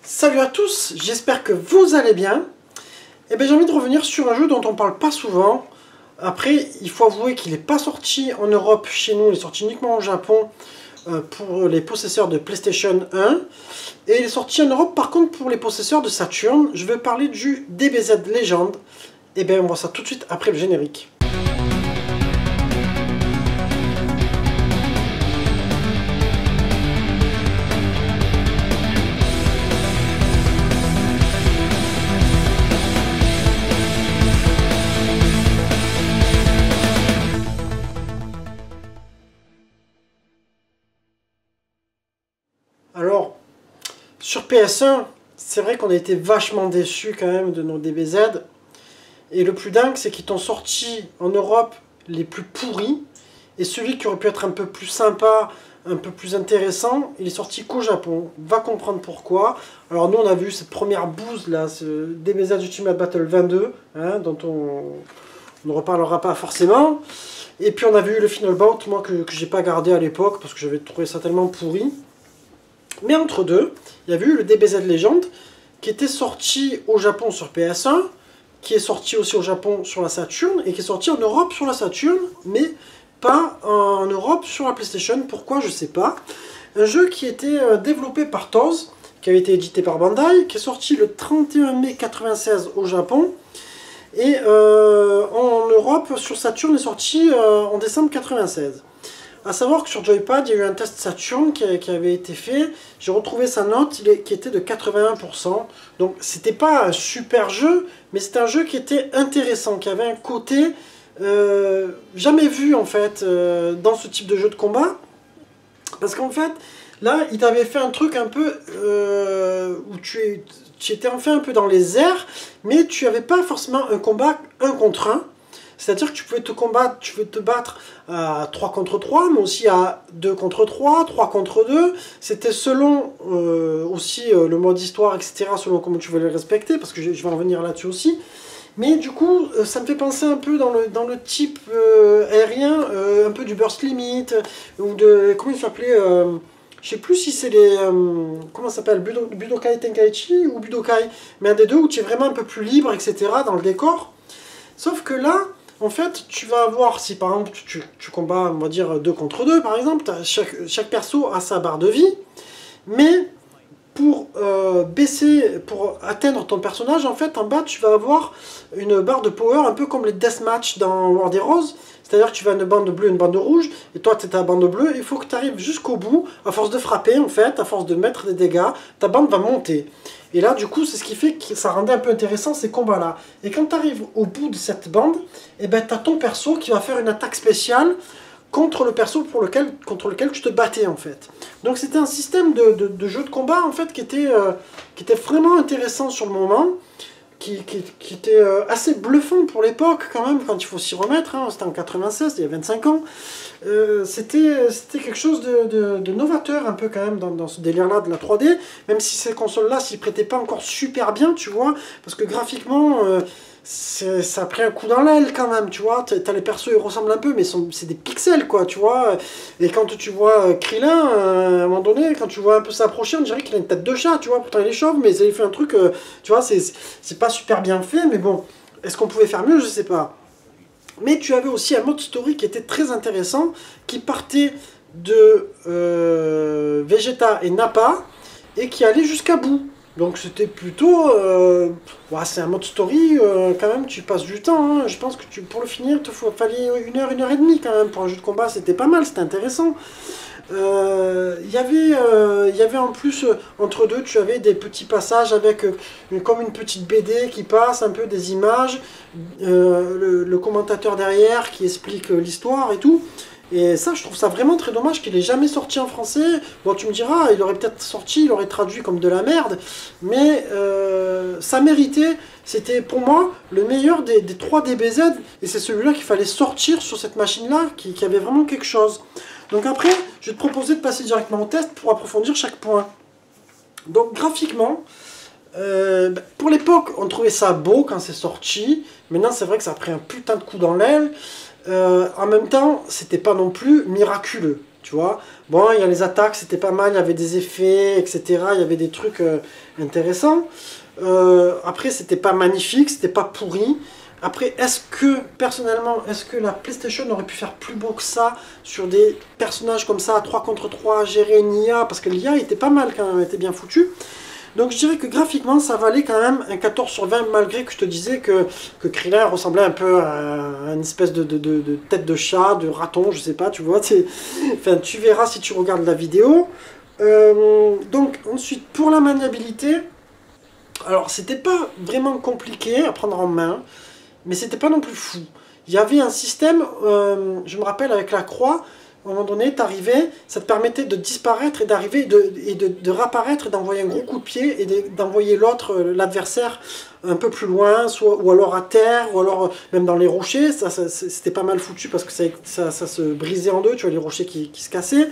Salut à tous, j'espère que vous allez bien. Et bien j'ai envie de revenir sur un jeu dont on parle pas souvent. Après, il faut avouer qu'il n'est pas sorti en Europe chez nous, il est sorti uniquement au Japon pour les possesseurs de PlayStation 1. Et il est sorti en Europe par contre pour les possesseurs de Saturn. Je vais parler du DBZ Legend. Et bien on voit ça tout de suite après le générique. Alors, sur PS1, c'est vrai qu'on a été vachement déçus quand même de nos DBZ. Et le plus dingue, c'est qu'ils t'ont sorti en Europe les plus pourris. Et celui qui aurait pu être un peu plus sympa, un peu plus intéressant, il est sorti qu'au Japon. Va comprendre pourquoi. Alors nous, on a vu cette première bouse là, ce DBZ Ultimate Battle 22, hein, dont on ne reparlera pas forcément. Et puis on a vu le Final Bout, moi que j'ai pas gardé à l'époque, parce que j'avais trouvé ça tellement pourri. Mais entre deux, il y a eu le DBZ Legend qui était sorti au Japon sur PS1, qui est sorti aussi au Japon sur la Saturn, et qui est sorti en Europe sur la Saturn, mais pas en Europe sur la PlayStation. Pourquoi, je sais pas. Un jeu qui était développé par TOZ, qui avait été édité par Bandai, qui est sorti le 31 mai 1996 au Japon, et en Europe sur Saturn est sorti en décembre 1996. A savoir que sur Joypad, il y a eu un test Saturn qui avait été fait. J'ai retrouvé sa note qui était de 81%. Donc c'était pas un super jeu, mais c'était un jeu qui était intéressant, qui avait un côté jamais vu en fait dans ce type de jeu de combat. Parce qu'en fait, là, il t'avait fait un truc un peu où tu étais enfin un peu dans les airs, mais tu n'avais pas forcément un combat 1 contre 1. C'est-à-dire que tu pouvais te battre à 3 contre 3, mais aussi à 2 contre 3, 3 contre 2. C'était selon aussi le mode histoire, etc., selon comment tu voulais le respecter, parce que je vais en revenir là-dessus aussi. Mais du coup, ça me fait penser un peu dans le type aérien, un peu du Burst Limit, ou de... Comment il s'appelait je sais plus si c'est les... comment ça s'appelle, Budokai Tenkaichi ou Budokai, mais un des deux où tu es vraiment un peu plus libre, etc., dans le décor. Sauf que là... En fait, tu vas avoir, si par exemple tu combats, on va dire 2 contre 2 par exemple, chaque perso a sa barre de vie, mais pour pour atteindre ton personnage, en fait, en bas, tu vas avoir une barre de power, un peu comme les deathmatch dans World Heroes, c'est-à-dire que tu vas une bande bleue, une bande rouge, et toi, tu es ta bande bleue, il faut que tu arrives jusqu'au bout, à force de frapper, en fait, à force de mettre des dégâts, ta bande va monter. Et là, du coup, c'est ce qui fait que ça rendait un peu intéressant ces combats-là. Et quand tu arrives au bout de cette bande, eh ben, tu as ton perso qui va faire une attaque spéciale contre le perso contre lequel tu te battais, en fait. Donc c'était un système de jeu de combat, en fait, qui était vraiment intéressant sur le moment, qui était assez bluffant pour l'époque, quand même, quand il faut s'y remettre. Hein. C'était en 96, il y a 25 ans. C'était quelque chose de novateur un peu quand même dans ce délire-là de la 3D, même si ces consoles-là s'y prêtaient pas encore super bien, tu vois, parce que graphiquement, ça a pris un coup dans l'aile quand même, tu vois, t'as les persos, ils ressemblent un peu, mais c'est des pixels, quoi, tu vois, et quand tu vois Krillin, à un moment donné, quand tu vois un peu s'approcher, on dirait qu'il a une tête de chat, tu vois, pourtant il est chauve, mais ça lui fait un truc, tu vois, c'est pas super bien fait, mais bon, est-ce qu'on pouvait faire mieux, je sais pas. Mais tu avais aussi un mode story qui était très intéressant, qui partait de Vegeta et Nappa, et qui allait jusqu'à bout. Donc c'était plutôt... ouais, c'est un mode story, quand même, tu passes du temps. Hein. Je pense que pour le finir, il te fallait 1 heure, 1 heure et demie quand même. Pour un jeu de combat, c'était pas mal, c'était intéressant. Il y avait en plus, entre deux, tu avais des petits passages avec comme une petite BD qui passe, un peu des images, le commentateur derrière qui explique l'histoire et tout. Et ça, je trouve ça vraiment très dommage qu'il ait jamais sorti en français. Bon, tu me diras, il aurait peut-être sorti, il aurait traduit comme de la merde, mais ça méritait. C'était pour moi le meilleur des 3 DBZ, et c'est celui-là qu'il fallait sortir sur cette machine-là, qui avait vraiment quelque chose. Donc après, je vais te proposer de passer directement au test pour approfondir chaque point. Donc graphiquement, pour l'époque, on trouvait ça beau quand c'est sorti. Maintenant, c'est vrai que ça a pris un putain de coup dans l'aile. En même temps, c'était pas non plus miraculeux. tu vois. Bon, il y a les attaques, c'était pas mal, il y avait des effets, etc. Il y avait des trucs intéressants. Après, c'était pas magnifique, c'était pas pourri. Après, personnellement, est-ce que la PlayStation aurait pu faire plus beau que ça sur des personnages comme ça, 3 contre 3, gérer une IA, parce que l'IA était pas mal quand même, était bien foutu. Donc je dirais que graphiquement, ça valait quand même un 14 sur 20, malgré que je te disais que Krillin ressemblait un peu à une espèce de tête de chat, de raton, je sais pas, tu vois. Enfin, tu verras si tu regardes la vidéo. Donc ensuite, pour la maniabilité, alors c'était pas vraiment compliqué à prendre en main, mais c'était pas non plus fou. Il y avait un système, je me rappelle avec la croix, à un moment donné, t'arrivais, ça te permettait de disparaître et d'arriver de réapparaître et d'envoyer un gros coup de pied et d'envoyer l'autre, l'adversaire, un peu plus loin, ou alors à terre, ou alors même dans les rochers. Ça c'était pas mal foutu parce que ça se brisait en deux, tu vois, les rochers qui se cassaient.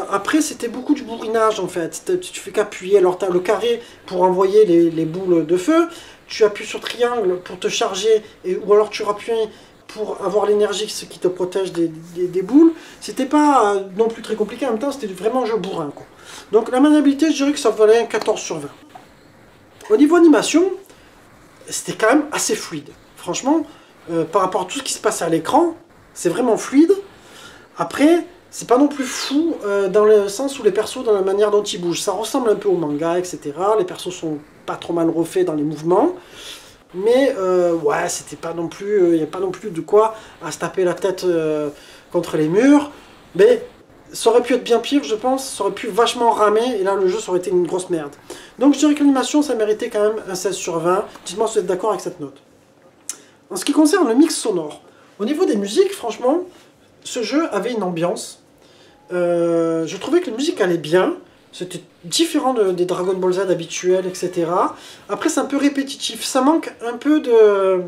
Après, c'était beaucoup du bourrinage en fait. Tu fais qu'appuyer. Alors, tu as le carré pour envoyer les boules de feu. Tu appuies sur triangle pour te charger, ou alors tu appuies pour avoir l'énergie, ce qui te protège des boules. C'était pas non plus très compliqué. En même temps, c'était vraiment un jeu bourrin, quoi. Donc, la maniabilité, je dirais que ça valait un 14 sur 20. Au niveau animation, c'était quand même assez fluide. Franchement, par rapport à tout ce qui se passe à l'écran, c'est vraiment fluide. Après, c'est pas non plus fou dans le sens où les persos, dans la manière dont ils bougent. Ça ressemble un peu au manga, etc. Les persos sont pas trop mal refaits dans les mouvements. Mais ouais, c'était pas non plus, il n'y a pas non plus de quoi à se taper la tête contre les murs. Mais ça aurait pu être bien pire, je pense. Ça aurait pu vachement ramer. Et là, le jeu, ça aurait été une grosse merde. Donc je dirais que l'animation, ça méritait quand même un 16 sur 20. Dites-moi si vous êtes d'accord avec cette note. En ce qui concerne le mix sonore, au niveau des musiques, franchement, ce jeu avait une ambiance. Je trouvais que la musique allait bien. C'était différent des Dragon Ball Z habituels, etc. Après, c'est un peu répétitif. Ça manque un peu de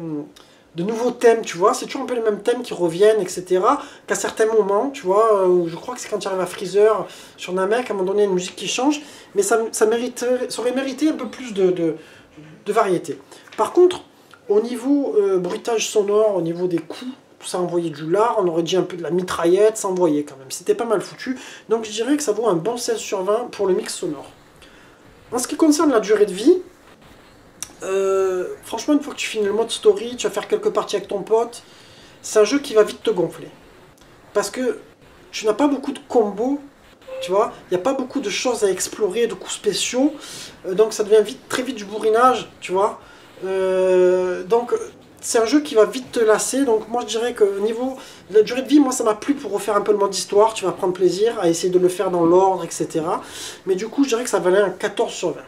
nouveaux thèmes, tu vois. C'est toujours un peu les mêmes thèmes qui reviennent, etc. Qu'à certains moments, tu vois, je crois que c'est quand tu arrives à Freezer, sur Namek, à un moment donné, il y a une musique qui change. Mais ça aurait mérité un peu plus de variété. Par contre, au niveau bruitage sonore, au niveau des coups, ça envoyait du lard, on aurait dit un peu de la mitraillette, ça envoyait quand même. C'était pas mal foutu. Donc je dirais que ça vaut un bon 16 sur 20 pour le mix sonore. En ce qui concerne la durée de vie, franchement, une fois que tu finis le mode story, tu vas faire quelques parties avec ton pote, c'est un jeu qui va vite te gonfler. Parce que tu n'as pas beaucoup de combos, tu vois, il n'y a pas beaucoup de choses à explorer, de coups spéciaux, donc ça devient très vite du bourrinage, tu vois. Donc c'est un jeu qui va vite te lasser, donc moi je dirais que au niveau de la durée de vie, moi ça m'a plu pour refaire un peu le mode histoire, tu vas prendre plaisir à essayer de le faire dans l'ordre, etc. Mais du coup je dirais que ça valait un 14 sur 20.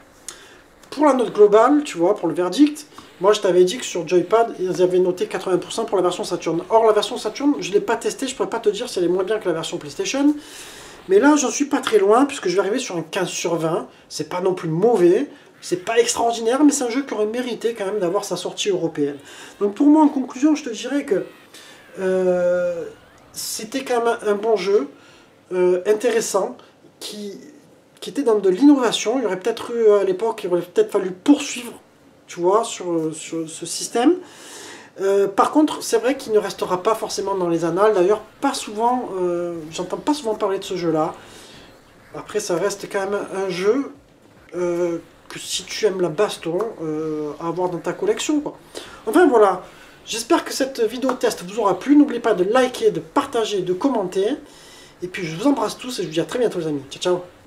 Pour la note globale, tu vois, pour le verdict, moi je t'avais dit que sur Joypad, ils avaient noté 80% pour la version Saturn. Or la version Saturn, je ne l'ai pas testée, je ne pourrais pas te dire si elle est moins bien que la version PlayStation. Mais là j'en suis pas très loin, puisque je vais arriver sur un 15 sur 20, c'est pas non plus mauvais. C'est pas extraordinaire, mais c'est un jeu qui aurait mérité quand même d'avoir sa sortie européenne. Donc pour moi, en conclusion, je te dirais que c'était quand même un bon jeu, intéressant, qui était dans de l'innovation. Il y aurait peut-être eu à l'époque, il aurait peut-être fallu poursuivre, tu vois, sur ce système. Par contre, c'est vrai qu'il ne restera pas forcément dans les annales. D'ailleurs, pas souvent, j'entends pas souvent parler de ce jeu-là. Après, ça reste quand même un jeu que si tu aimes la baston, à avoir dans ta collection, quoi. Enfin voilà, j'espère que cette vidéo test vous aura plu. N'oubliez pas de liker, de partager, de commenter. Et puis je vous embrasse tous et je vous dis à très bientôt les amis. Ciao ciao.